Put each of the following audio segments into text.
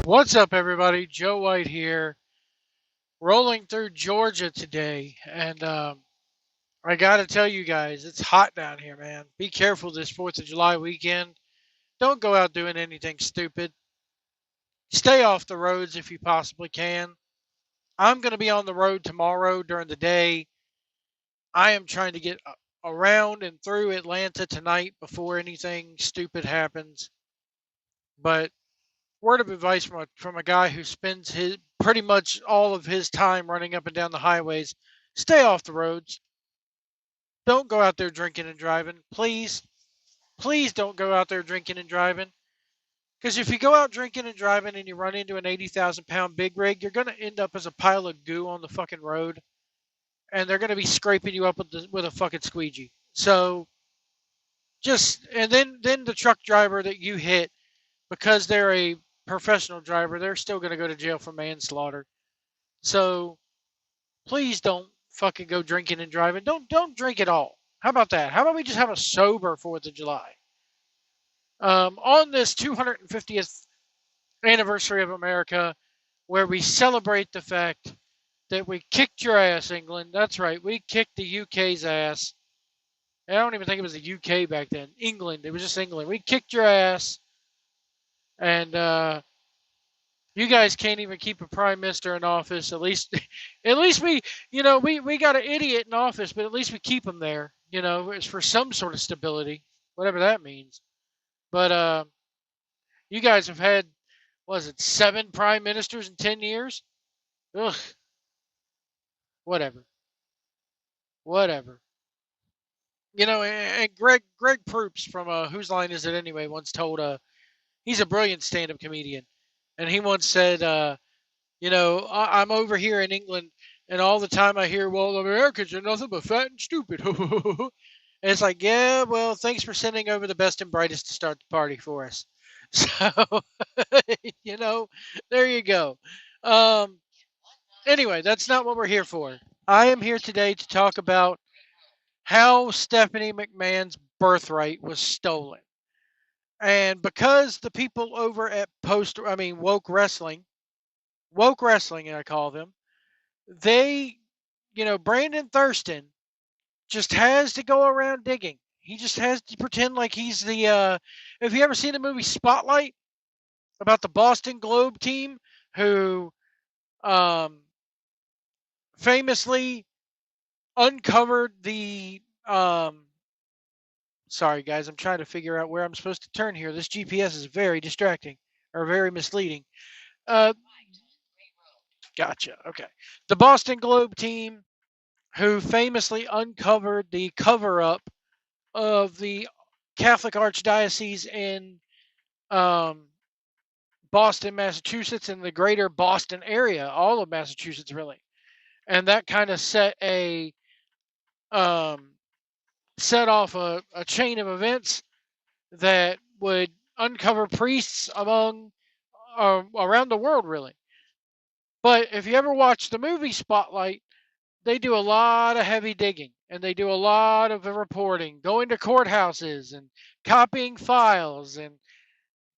What's up, everybody? Joe White here, rolling through Georgia today. And I got to tell you guys, it's hot down here, man. Be careful this 4th of July weekend. Don't go out doing anything stupid. Stay off the roads if you possibly can. I'm going to be on the road tomorrow during the day. I am trying to get around and through Atlanta tonight before anything stupid happens. But word of advice from a guy who spends his pretty much all of his time running up and down the highways: stay off the roads. Don't go out there drinking and driving, please. Please don't go out there drinking and driving. Because if you go out drinking and driving and you run into an 80,000 pound big rig, you're going to end up as a pile of goo on the fucking road, and they're going to be scraping you up with a fucking squeegee. So and then the truck driver that you hit, because they're a professional driver, they're still going to go to jail for manslaughter. So please don't fucking go drinking and driving. Don't drink at all. How about that? How about we just have a sober 4th of July? On this 250th anniversary of America, where we celebrate the fact that we kicked your ass, England. That's right, we kicked the UK's ass. I don't even think it was the UK back then. England. It was just England. We kicked your ass, and you guys can't even keep a prime minister in office. At least we got an idiot in office, but at least we keep him there. It's for some sort of stability, whatever that means. But you guys have had, was it 7 prime ministers in 10 years? Ugh. Whatever. Whatever. And Greg Proops from Whose Line Is It Anyway once told, he's a brilliant stand-up comedian, and he once said, I'm over here in England, and all the time I hear, well, Americans are nothing but fat and stupid. And it's like, yeah, well, thanks for sending over the best and brightest to start the party for us. So, you know, there you go. Um, anyway, that's not what we're here for. I am here today to talk about how Stephanie McMahon's birthright was stolen. And because the people over at Woke Wrestling, I call them, they, Brandon Thurston just has to go around digging. He just has to pretend like he's the. Have you ever seen the movie Spotlight about the Boston Globe team who um, famously uncovered the. Sorry, guys, I'm trying to figure out where I'm supposed to turn here. This GPS is very distracting or very misleading. Uh, Gotcha. Okay. The Boston Globe team who famously uncovered the cover up of the Catholic Archdiocese in um, Boston, Massachusetts, and the greater Boston area, all of Massachusetts, really. And that kind of um, set off a chain of events that would uncover priests around the world, really. But if you ever watch the movie Spotlight, they do a lot of heavy digging and they do a lot of reporting, going to courthouses and copying files and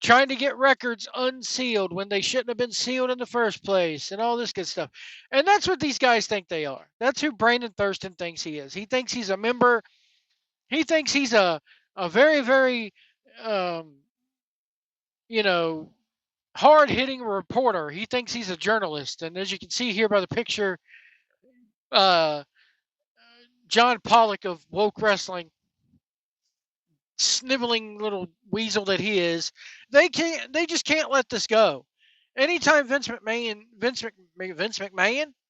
trying to get records unsealed when they shouldn't have been sealed in the first place and all this good stuff. And that's what these guys think they are. That's who Brandon Thurston thinks he is. He thinks he's a member. He thinks he's a very, very, um, you know, hard hitting reporter. He thinks he's a journalist. And as you can see here by the picture, uh, John Pollock of Woke Wrestling, sniveling little weasel that he is, they just can't let this go. Anytime Vince McMahon,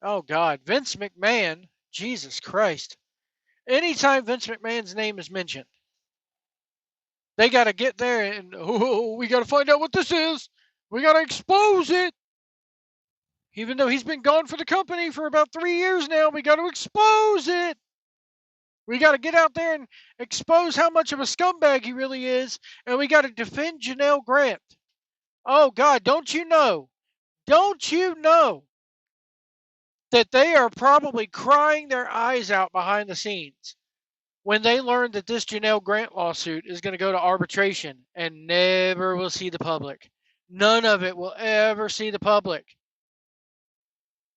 oh God, Vince McMahon, Jesus Christ. Anytime Vince McMahon's name is mentioned, they got to get there and, oh, we got to find out what this is. We got to expose it. Even though he's been gone for the company for about 3 years now, we got to expose it. We got to get out there and expose how much of a scumbag he really is, and we got to defend Janelle Grant. Oh, God, don't you know that they are probably crying their eyes out behind the scenes when they learn that this Janelle Grant lawsuit is going to go to arbitration and never will see the public? None of it will ever see the public.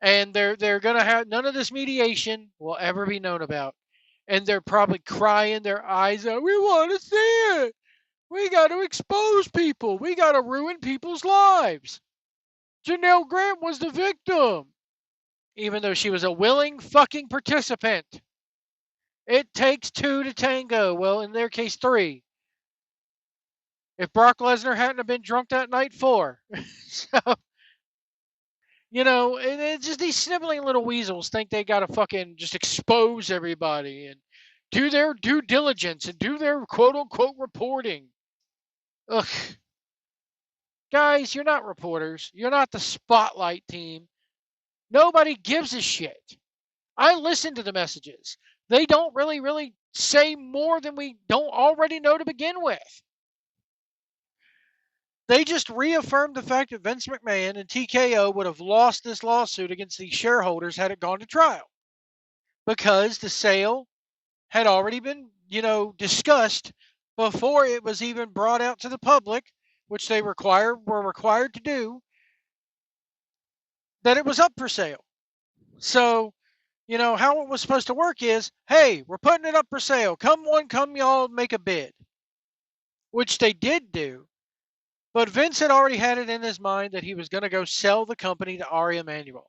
And they're going to have none of this mediation will ever be known about. And they're probably crying their eyes out. We want to see it. We got to expose people. We got to ruin people's lives. Janelle Grant was the victim, even though she was a willing fucking participant. It takes two to tango. Well, in their case, three. If Brock Lesnar hadn't have been drunk that night, four. So, it's just these sniveling little weasels think they got to fucking just expose everybody and do their due diligence and do their quote unquote reporting. Ugh. Guys, you're not reporters. You're not the spotlight team. Nobody gives a shit. I listen to the messages. They don't really say more than we don't already know to begin with. They just reaffirmed the fact that Vince McMahon and TKO would have lost this lawsuit against the shareholders had it gone to trial, because the sale had already been, discussed before it was even brought out to the public, which they were required to do, that it was up for sale. So, how it was supposed to work is, hey, we're putting it up for sale. Come one, come y'all, make a bid, which they did do. But Vince had already had it in his mind that he was going to go sell the company to Ari Emanuel.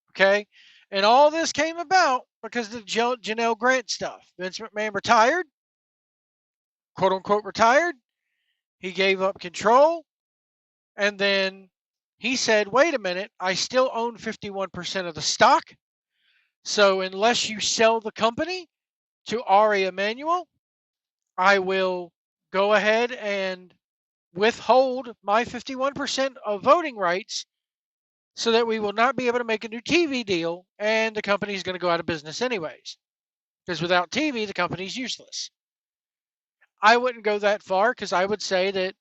Okay? And all this came about because of the Janelle Grant stuff. Vince McMahon retired, quote unquote retired. He gave up control. And then he said, wait a minute, I still own 51% of the stock. So unless you sell the company to Ari Emanuel, I will go ahead and withhold my 51% of voting rights so that we will not be able to make a new TV deal, and the company is going to go out of business anyways. Because without TV, the company's useless. I wouldn't go that far, because I would say that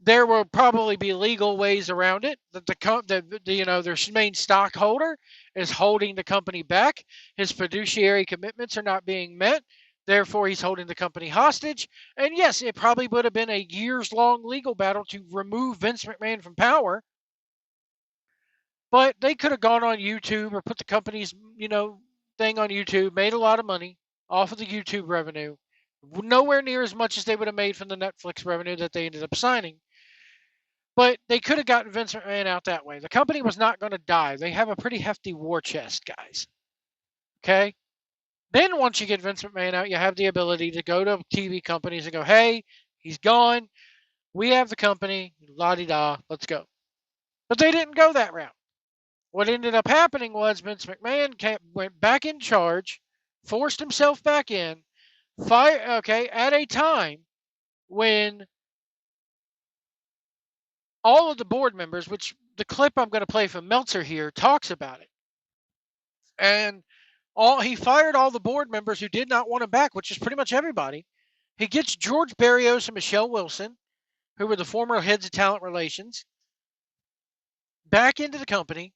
there will probably be legal ways around it. That their main stockholder is holding the company back. His fiduciary commitments are not being met. Therefore, he's holding the company hostage. And yes, it probably would have been a years-long legal battle to remove Vince McMahon from power. But they could have gone on YouTube or put the company's, thing on YouTube, made a lot of money off of the YouTube revenue. Nowhere near as much as they would have made from the Netflix revenue that they ended up signing. But they could have gotten Vince McMahon out that way. The company was not going to die. They have a pretty hefty war chest, guys. Okay? Then once you get Vince McMahon out, you have the ability to go to TV companies and go, hey, he's gone. We have the company. La-di-da. Let's go. But they didn't go that route. What ended up happening was Vince McMahon went back in charge, forced himself back in, at a time when all of the board members, which the clip I'm going to play from Meltzer here talks about it, and he fired all the board members who did not want him back, which is pretty much everybody. He gets George Barrios and Michelle Wilson, who were the former heads of talent relations, back into the company,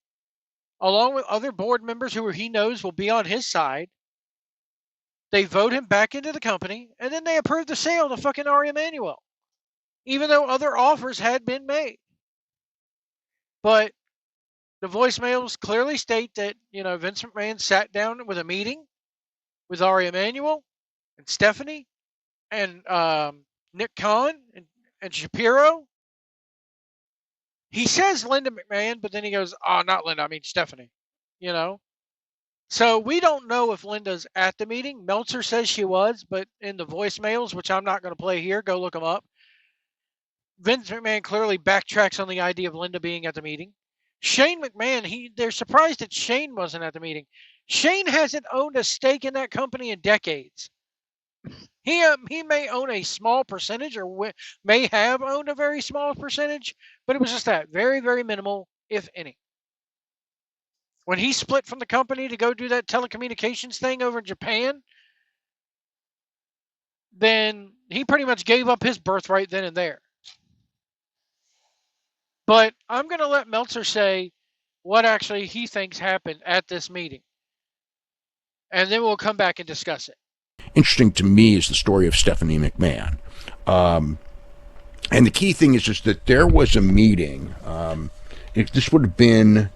along with other board members who he knows will be on his side. They vote him back into the company, and then they approve the sale to fucking Ari Emanuel, even though other offers had been made. But the voicemails clearly state that, Vince McMahon sat down with a meeting with Ari Emanuel and Stephanie and Nick Khan and Shapiro. He says Linda McMahon, but then he goes, oh, not Linda, I mean Stephanie, So we don't know if Linda's at the meeting. Meltzer says she was, but in the voicemails, which I'm not going to play here, go look them up, Vince McMahon clearly backtracks on the idea of Linda being at the meeting. Shane McMahon, they're surprised that Shane wasn't at the meeting. Shane hasn't owned a stake in that company in decades. He may own a small percentage, or may have owned a very small percentage, but it was just that very, very minimal, if any. When he split from the company to go do that telecommunications thing over in Japan, then he pretty much gave up his birthright then and there. But I'm going to let Meltzer say what actually he thinks happened at this meeting. And then we'll come back and discuss it. Interesting to me is the story of Stephanie McMahon. And the key thing is just that there was a meeting. This would have been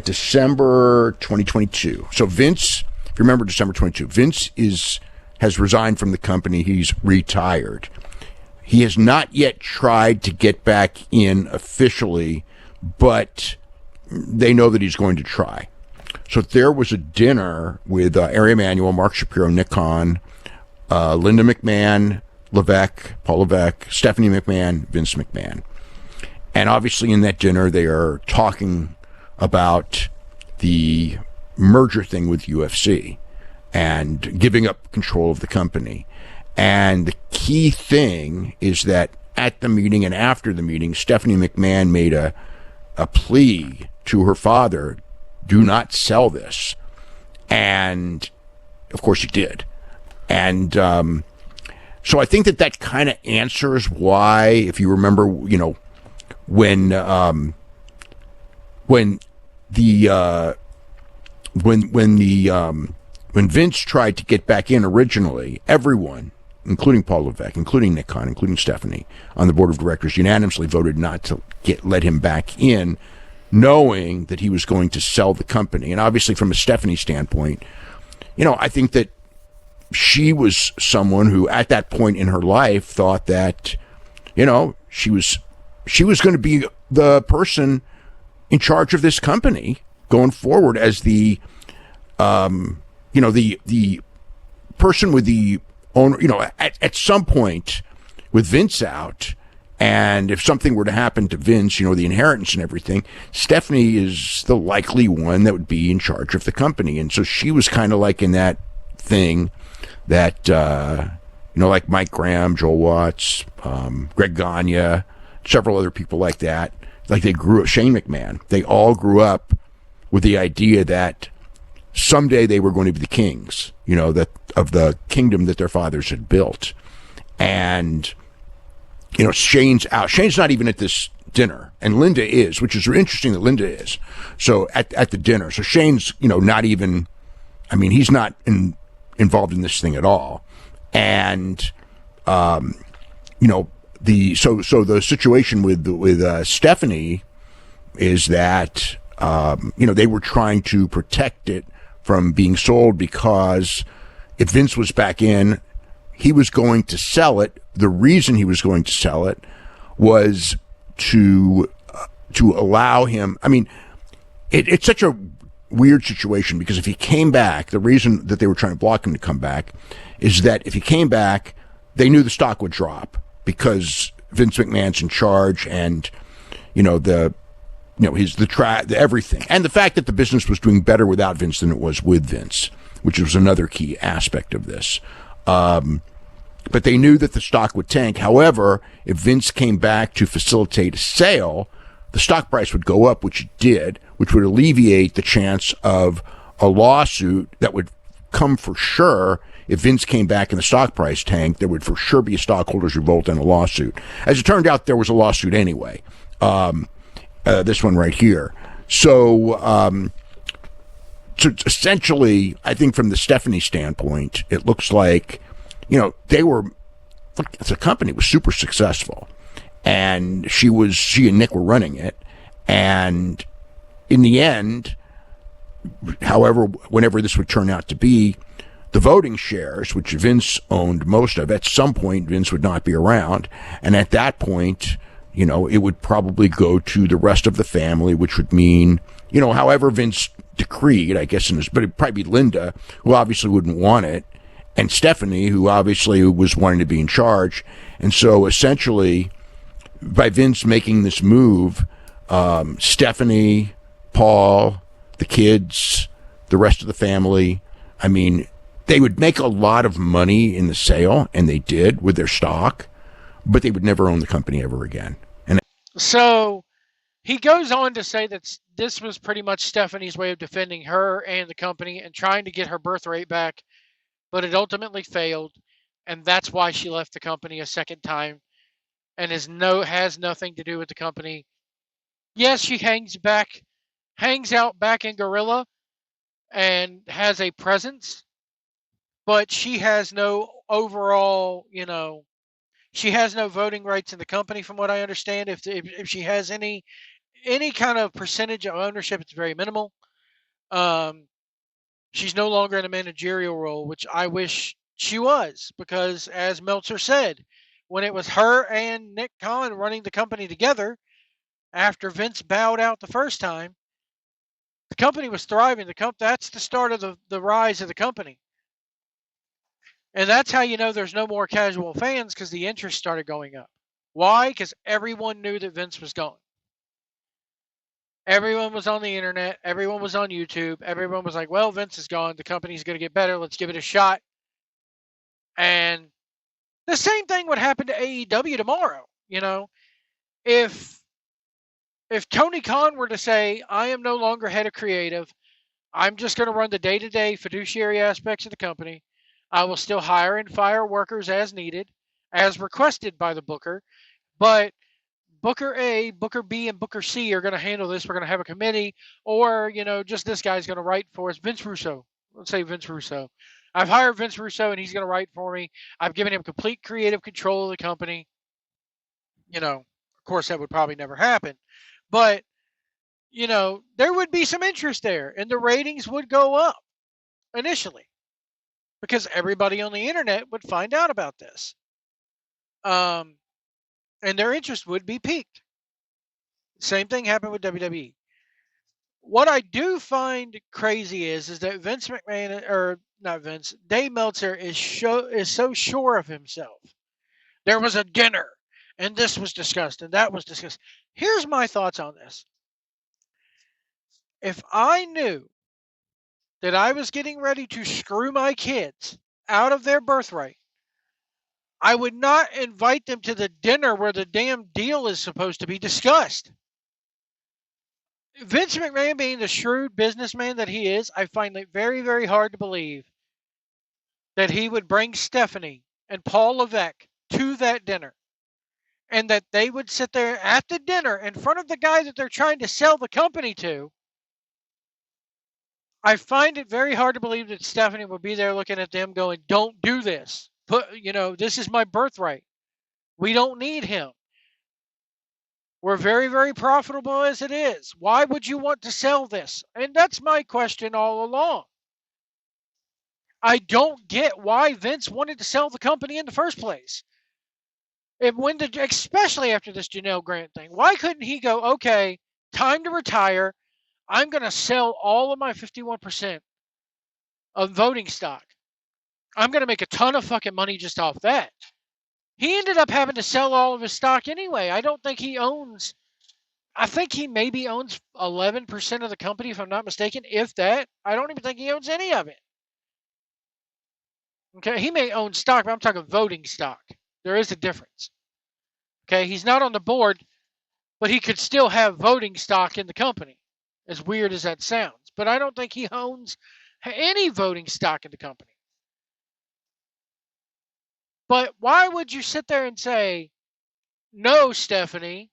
December 2022. So Vince, if you remember December 22, Vince has resigned from the company. He's retired. He has not yet tried to get back in officially, but they know that he's going to try. So there was a dinner with Ari Emanuel, Mark Shapiro, Nick Khan, Linda McMahon, Paul Levesque, Stephanie McMahon, Vince McMahon. And obviously in that dinner, they are talking about the merger thing with UFC and giving up control of the company. And the key thing is that at the meeting and after the meeting, Stephanie McMahon made a plea to her father, do not sell this. And of course he did. And so I think that kind of answers why, if you remember, when Vince tried to get back in originally, everyone, including Paul Levesque, including Nick Khan, including Stephanie, on the board of directors, unanimously voted not to let him back in, knowing that he was going to sell the company. And obviously, from a Stephanie standpoint, I think that she was someone who, at that point in her life, thought that, she was going to be the person in charge of this company going forward as the person with the owner, at some point with Vince out, and if something were to happen to Vince, the inheritance and everything, Stephanie is the likely one that would be in charge of the company. And so she was kind of like in that thing that, like Mike Graham, Joel Watts, Greg Gagne, several other people like that, like they grew up, Shane McMahon, they all grew up with the idea that someday they were going to be the kings, that of the kingdom that their fathers had built. And, Shane's out. Shane's not even at this dinner, and Linda is, which is interesting that Linda is. So at the dinner. So Shane's, not even, he's not involved in this thing at all. And, the situation with Stephanie is that, they were trying to protect it from being sold, because if Vince was back in, he was going to sell it. The reason he was going to sell it was to allow him. It's such a weird situation, because if he came back, the reason that they were trying to block him to come back is that if he came back, they knew the stock would drop, because Vince McMahon's in charge, and everything, and the fact that the business was doing better without Vince than it was with Vince, which was another key aspect of this. But they knew that the stock would tank. However, if Vince came back to facilitate a sale, the stock price would go up, which it did, which would alleviate the chance of a lawsuit that would come for sure. If Vince came back and the stock price tanked, there would for sure be a stockholders' revolt and a lawsuit. As it turned out, there was a lawsuit anyway. This one right here. So essentially, I think from the Stephanie standpoint, it looks like, the company was super successful, and she and Nick were running it. And in the end, however, whenever this would turn out to be, the voting shares, which Vince owned most of, at some point Vince would not be around. And at that point, it would probably go to the rest of the family, which would mean, however Vince decreed, I guess, but it'd probably be Linda, who obviously wouldn't want it, and Stephanie, who obviously was wanting to be in charge. And so essentially, by Vince making this move, Stephanie, Paul, the kids, the rest of the family, they would make a lot of money in the sale, and they did with their stock, but they would never own the company ever again. And so he goes on to say that this was pretty much Stephanie's way of defending her and the company and trying to get her birthright back, but it ultimately failed, and that's why she left the company a second time, and has nothing to do with the company. Yes, she hangs out back in Gorilla and has a presence, but she has no overall, She has no voting rights in the company, from what I understand. If she has any kind of percentage of ownership, it's very minimal. Um, she's no longer in a managerial role, which I wish she was, because as Meltzer said, when it was her and Nick Khan running the company together after Vince bowed out the first time, the company was thriving. That's the start of the rise of the company. And that's how you know there's no more casual fans, because the interest started going up. Why? Because everyone knew that Vince was gone. Everyone was on the internet. Everyone was on YouTube. Everyone was like, well, Vince is gone. The company's going to get better. Let's give it a shot. And the same thing would happen to AEW tomorrow. If if Tony Khan were to say, I am no longer head of creative, I'm just going to run the day-to-day fiduciary aspects of the company. I will still hire and fire workers as needed, as requested by the booker. But Booker A, Booker B, and Booker C are going to handle this. We're going to have a committee, or, just this guy's going to write for us. Vince Russo. Let's say Vince Russo. I've hired Vince Russo, and he's going to write for me. I've given him complete creative control of the company. Of course, that would probably never happen. But, there would be some interest there, and the ratings would go up initially, because everybody on the internet would find out about this. And their interest would be piqued. Same thing happened with WWE. What I do find crazy is that Vince McMahon, or not Vince, Dave Meltzer is so sure of himself. There was a dinner, and this was discussed, and that was discussed. Here's my thoughts on this. If I knew that I was getting ready to screw my kids out of their birthright, I would not invite them to the dinner where the damn deal is supposed to be discussed. Vince McMahon, being the shrewd businessman that he is, I find it very, very hard to believe that he would bring Stephanie and Paul Levesque to that dinner, and that they would sit there at the dinner in front of the guy that they're trying to sell the company to. I find it very hard to believe that Stephanie would be there looking at them going, don't do this. This is my birthright. We don't need him. We're very, very profitable as it is. Why would you want to sell this? And that's my question all along. I don't get why Vince wanted to sell the company in the first place. Especially after this Janelle Grant thing. Why couldn't he go, okay, time to retire. I'm going to sell all of my 51% of voting stock. I'm going to make a ton of fucking money just off that. He ended up having to sell all of his stock anyway. I think he maybe owns 11% of the company, if I'm not mistaken, if that. I don't even think he owns any of it. Okay, he may own stock, but I'm talking voting stock. There is a difference. Okay, he's not on the board, but he could still have voting stock in the company, as weird as that sounds. But I don't think he owns any voting stock in the company. But why would you sit there and say, no, Stephanie,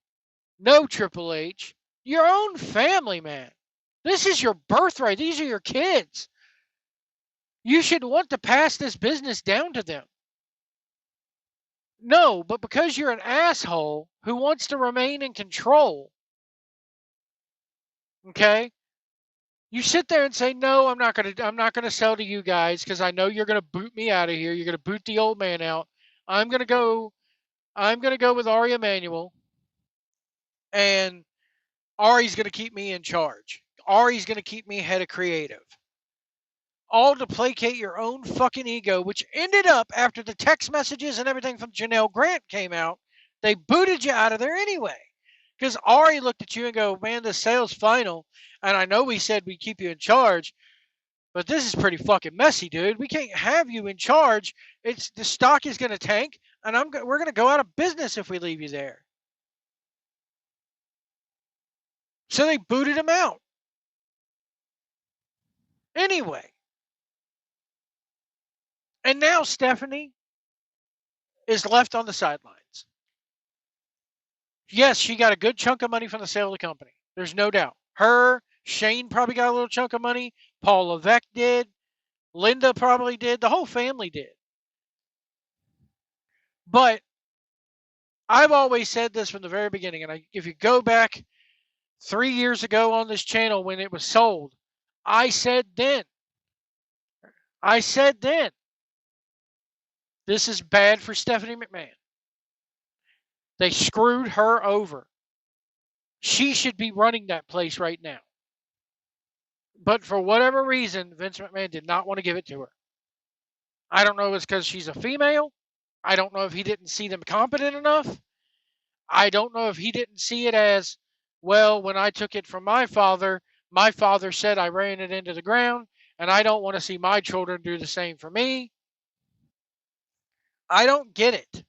no, Triple H, your own family, man. This is your birthright. These are your kids. You should want to pass this business down to them. No, but because you're an asshole who wants to remain in control, okay? You sit there and say, "No, I'm not gonna sell to you guys because I know you're gonna boot me out of here. You're gonna boot the old man out. I'm gonna go with Ari Emanuel, and Ari's gonna keep me in charge. Ari's gonna keep me head of creative." All to placate your own fucking ego, which ended up, after the text messages and everything from Janelle Grant came out, they booted you out of there anyway. Because Ari looked at you and go, man, the sale's final, and I know we said we'd keep you in charge, but this is pretty fucking messy, dude. We can't have you in charge. The stock is going to tank, and we're going to go out of business if we leave you there. So they booted him out. Anyway. And now Stephanie is left on the sidelines. Yes, she got a good chunk of money from the sale of the company. There's no doubt. Shane probably got a little chunk of money. Paul Levesque did. Linda probably did. The whole family did. But I've always said this from the very beginning, and if you go back 3 years ago on this channel when it was sold, I said then, this is bad for Stephanie McMahon. They screwed her over. She should be running that place right now. But for whatever reason, Vince McMahon did not want to give it to her. I don't know if it's because she's a female. I don't know if he didn't see them competent enough. I don't know if he didn't see it as, well, when I took it from my father said I ran it into the ground, and I don't want to see my children do the same for me. I don't get it.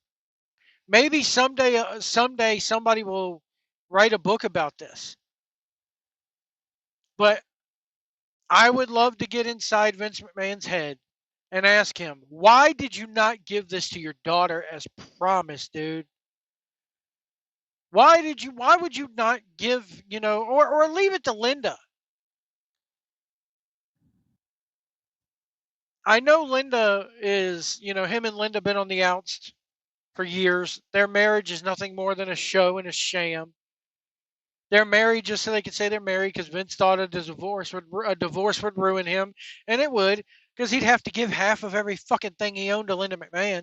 Maybe someday somebody will write a book about this. But I would love to get inside Vince McMahon's head and ask him, why did you not give this to your daughter as promised, dude? Why would you not give, or leave it to Linda? I know Linda is, him and Linda been on the outs for years. Their marriage is nothing more than a show and a sham. They're married just so they could say they're married because Vince thought a divorce would ruin him, and it would, because he'd have to give half of every fucking thing he owned to Linda McMahon.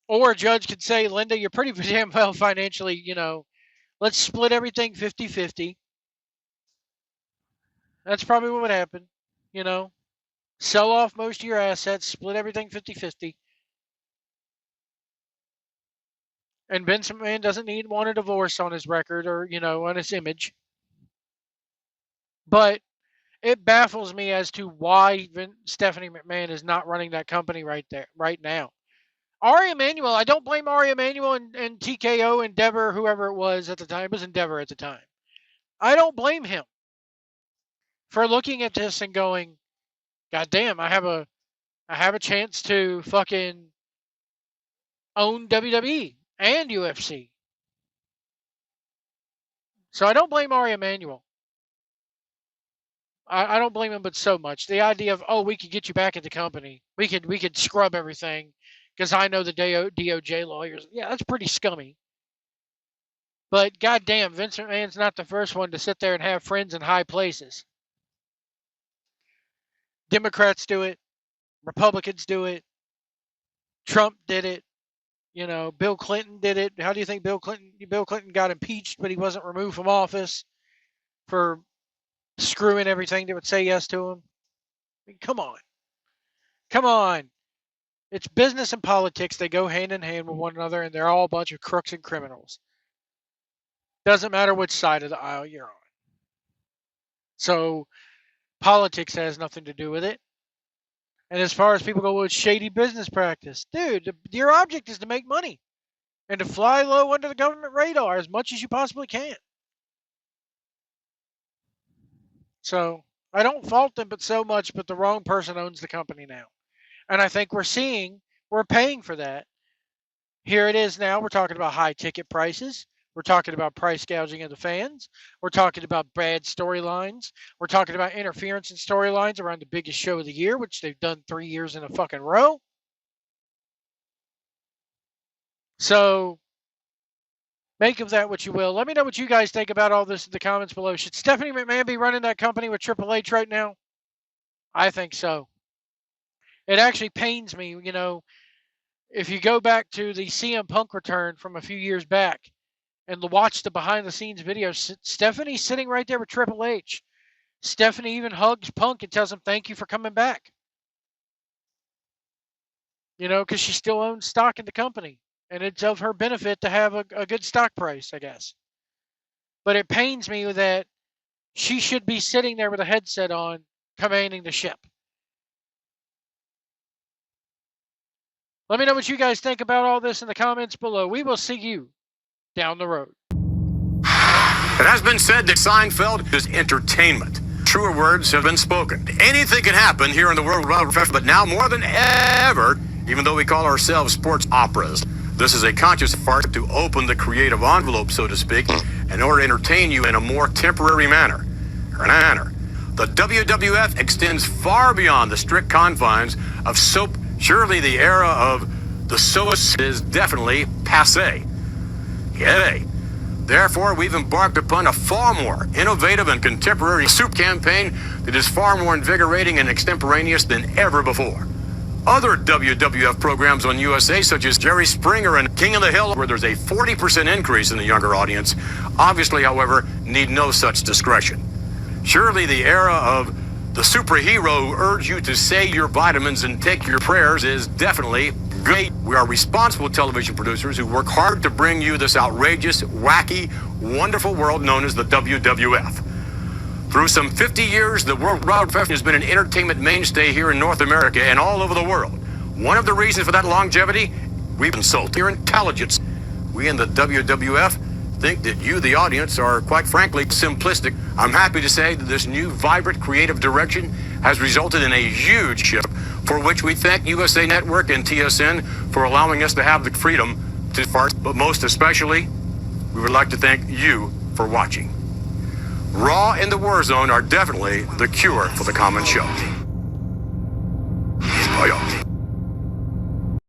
Or a judge could say, Linda, you're pretty damn well financially, let's split everything 50-50. That's probably what would happen, Sell off most of your assets, split everything 50-50. And Vince McMahon doesn't want a divorce on his record or, on his image. But it baffles me as to why Stephanie McMahon is not running that company right now. Ari Emanuel, I don't blame Ari Emanuel and TKO, Endeavor, whoever it was at the time. It was Endeavor at the time. I don't blame him for looking at this and going, God damn, I have a chance to fucking own WWE and UFC. So I don't blame Ari Emanuel. I don't blame him, but so much. The idea of, we could get you back at the company. We could scrub everything because I know the DOJ lawyers. Yeah, that's pretty scummy. But goddamn, Vince McMahon's not the first one to sit there and have friends in high places. Democrats do it. Republicans do it. Trump did it. Bill Clinton did it. How do you think Bill Clinton got impeached, but he wasn't removed from office for screwing everything that would say yes to him? I mean, come on. Come on. It's business and politics. They go hand in hand with one another, and they're all a bunch of crooks and criminals. Doesn't matter which side of the aisle you're on. So politics has nothing to do with it. And as far as people go, well, it's shady business practice. Dude, your object is to make money and to fly low under the government radar as much as you possibly can. So I don't fault them but so much, but the wrong person owns the company now. And I think we're paying for that. Here it is now. We're talking about high ticket prices. We're talking about price gouging of the fans. We're talking about bad storylines. We're talking about interference in storylines around the biggest show of the year, which they've done 3 years in a fucking row. So make of that what you will. Let me know what you guys think about all this in the comments below. Should Stephanie McMahon be running that company with Triple H right now? I think so. It actually pains me, if you go back to the CM Punk return from a few years back and watch the behind-the-scenes videos, Stephanie's sitting right there with Triple H. Stephanie even hugs Punk and tells him thank you for coming back. Because she still owns stock in the company. And it's of her benefit to have a good stock price, I guess. But it pains me that she should be sitting there with a headset on, commanding the ship. Let me know what you guys think about all this in the comments below. We will see you down the road. It has been said that Seinfeld is entertainment. Truer words have been spoken. Anything can happen here in the world of professional, but now more than ever, even though we call ourselves sports operas, this is a conscious effort to open the creative envelope, so to speak, in order to entertain you in a more temporary manner. The WWF extends far beyond the strict confines of soap. Surely the era of The source is definitely passé. Yay. Therefore, we've embarked upon a far more innovative and contemporary soup campaign that is far more invigorating and extemporaneous than ever before. Other WWF programs on USA, such as Jerry Springer and King of the Hill, where there's a 40% increase in the younger audience, obviously, however, need no such discretion. Surely the era of the superhero who urge you to say your vitamins and take your prayers is definitely great. We are responsible television producers who work hard to bring you this outrageous, wacky, wonderful world known as the WWF. Through some 50 years, the World Wide Web has been an entertainment mainstay here in North America and all over the world. One of the reasons for that longevity, we consult your intelligence. We in the WWF think that you, the audience, are quite frankly simplistic. I'm happy to say that this new, vibrant, creative direction has resulted in a huge shift, for which we thank USA Network and TSN for allowing us to have the freedom to fart, but most especially, we would like to thank you for watching. Raw and the Warzone are definitely the cure for the common show. Oh, yeah.